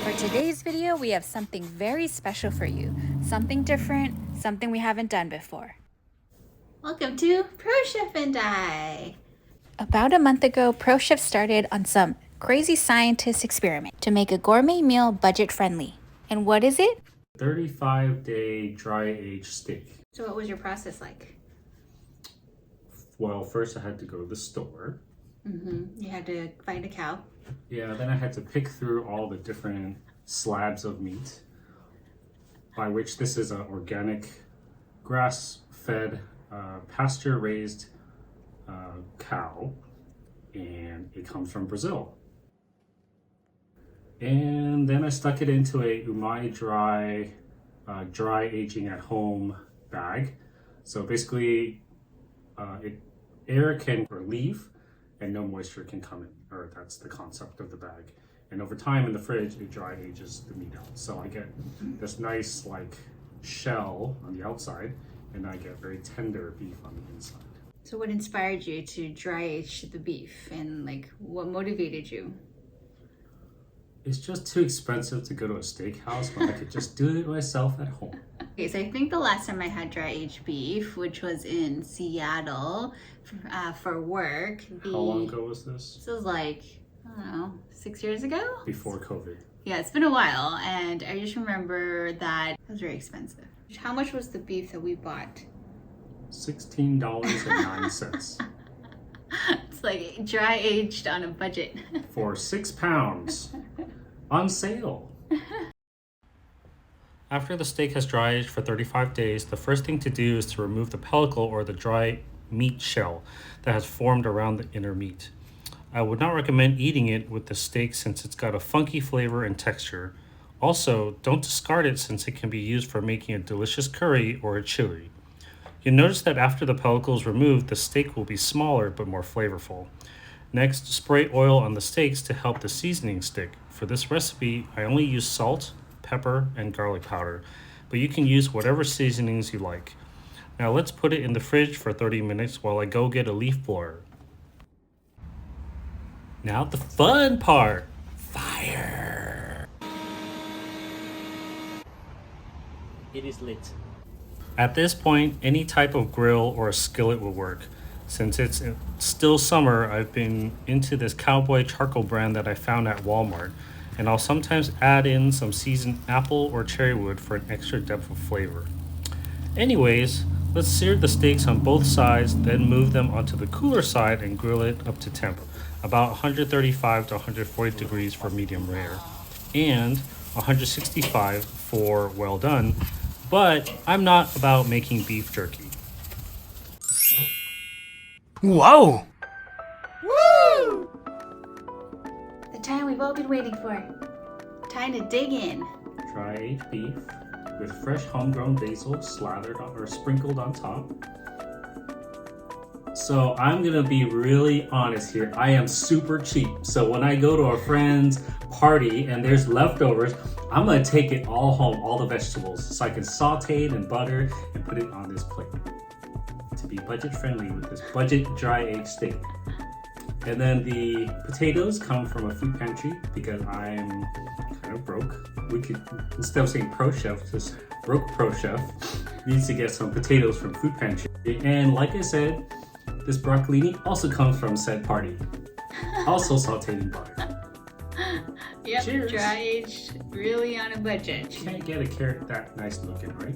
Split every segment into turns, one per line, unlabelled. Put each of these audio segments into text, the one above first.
For today's video, we have something very special for you. Something different, something we haven't done before.
Welcome to Prochef and I.
About a month ago, Prochef started on some crazy scientist experiment to make a gourmet meal budget-friendly. And what is it?
35-day dry-aged steak.
So what was your process like?
Well, first I had to go to the store.
You had to find a cow.
Yeah, then I had to pick through all the different slabs of meat, by which this is an organic, grass-fed, pasture-raised cow, and it comes from Brazil. And then I stuck it into a umai dry aging at home bag. So basically, air can leave and no moisture can come in, or that's the concept of the bag. And over time in the fridge, it dry ages the meat out. So I get this nice like shell on the outside, and I get very tender beef on the inside.
So what inspired you to dry age the beef, and like what motivated you?
It's just too expensive to go to a steakhouse when I could just do it myself at home.
Okay, so I think the last time I had dry aged beef, which was in Seattle for work.
How long ago was this?
This was like, I don't know, 6 years ago?
Before COVID.
Yeah, it's been a while, and I just remember that it was very expensive. How much was the beef that we bought?
$16.09.
It's like dry aged on a budget.
For 6 pounds. On sale. After the steak has dry aged for 35 days, the first thing to do is to remove the pellicle or the dry meat shell that has formed around the inner meat. I would not recommend eating it with the steak since it's got a funky flavor and texture. Also, don't discard it since it can be used for making a delicious curry or a chili. You'll notice that after the pellicle is removed, the steak will be smaller but more flavorful. Next, spray oil on the steaks to help the seasoning stick. For this recipe, I only use salt, pepper, and garlic powder, but you can use whatever seasonings you like. Now let's put it in the fridge for 30 minutes while I go get a leaf blower. Now the fun part, fire. It is lit. At this point, any type of grill or a skillet will work. Since it's still summer, I've been into this cowboy charcoal brand that I found at Walmart, and I'll sometimes add in some seasoned apple or cherry wood for an extra depth of flavor. Anyways, let's sear the steaks on both sides, then move them onto the cooler side and grill it up to temp, about 135 to 140 degrees for medium rare, and 165 for well done. But I'm not about making beef jerky.
Whoa!
Woo! The time we've all been waiting for. Time to dig in.
Dry-aged beef with fresh homegrown basil slathered or sprinkled on top. So I'm gonna be really honest here. I am super cheap. So when I go to a friend's party and there's leftovers, I'm gonna take it all home, all the vegetables, so I can saute it in butter and put it on this plate to be budget friendly with this budget dry-aged steak. And then the potatoes come from a food pantry because I'm kind of broke. We could, instead of saying Prochef, just broke Prochef needs to get some potatoes from food pantry. And like I said, this broccolini also comes from said party, also sauteed in butter.
Yep,
Cheers.
Dry aged, really on a budget.
Can't get a carrot that nice looking, right?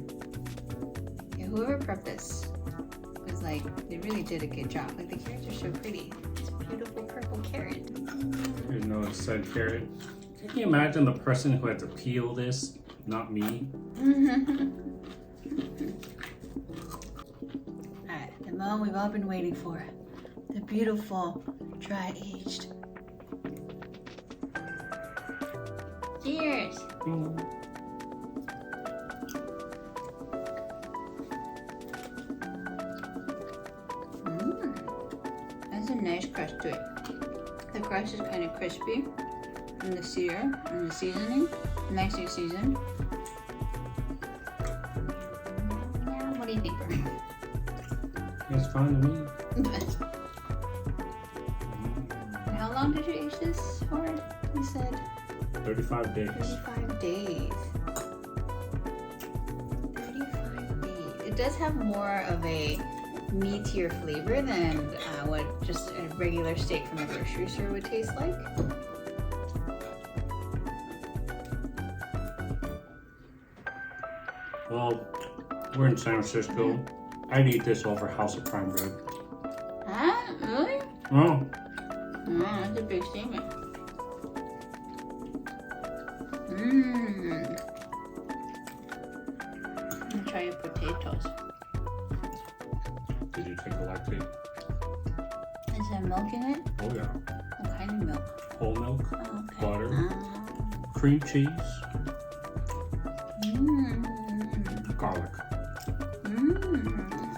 Yeah, whoever prepped this was like, they really did a good job. Like the carrots are so pretty. It's a beautiful purple carrot.
There's no said carrot. Can you imagine the person who had to peel this, not me?
Alright, the moment we've all been waiting for. The beautiful, dry aged. Cheers! That's a nice crust to it. The crust is kind of crispy from the sear and the seasoning. Nicely seasoned. Yeah, what do you think, Brian?
It's fine to me.
And how long did you age this for? You said
35 days.
35 days. 35 days. It does have more of a meatier flavor than what just a regular steak from the grocery store would taste like.
Well, we're in San Francisco. I'd eat this over House of Prime Rib.
Huh? Really?
Oh,
Wow, that's a big statement. Mmm. Let me try your potatoes.
did you take a lactate?
Is there milk in it?
Oh yeah.
What kind of milk?
Whole milk,
Oh, okay.
butter, cream cheese,
Mmm.
garlic.
Mmm.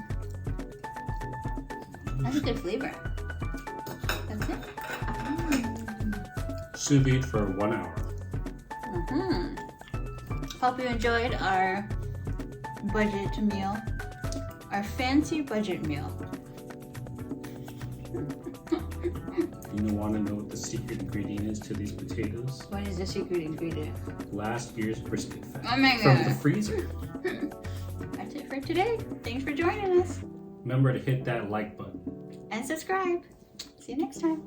That's a good flavor. That's it.
Sous vide for 1 hour.
Hope you enjoyed our budget meal, our fancy budget meal.
You want to know what the secret ingredient is to these potatoes?
What is the secret ingredient?
Last year's brisket fat
Oh my
from the
God.
freezer.
That's it for today. Thanks for joining us.
Remember to hit that like button.
And subscribe. See you next time.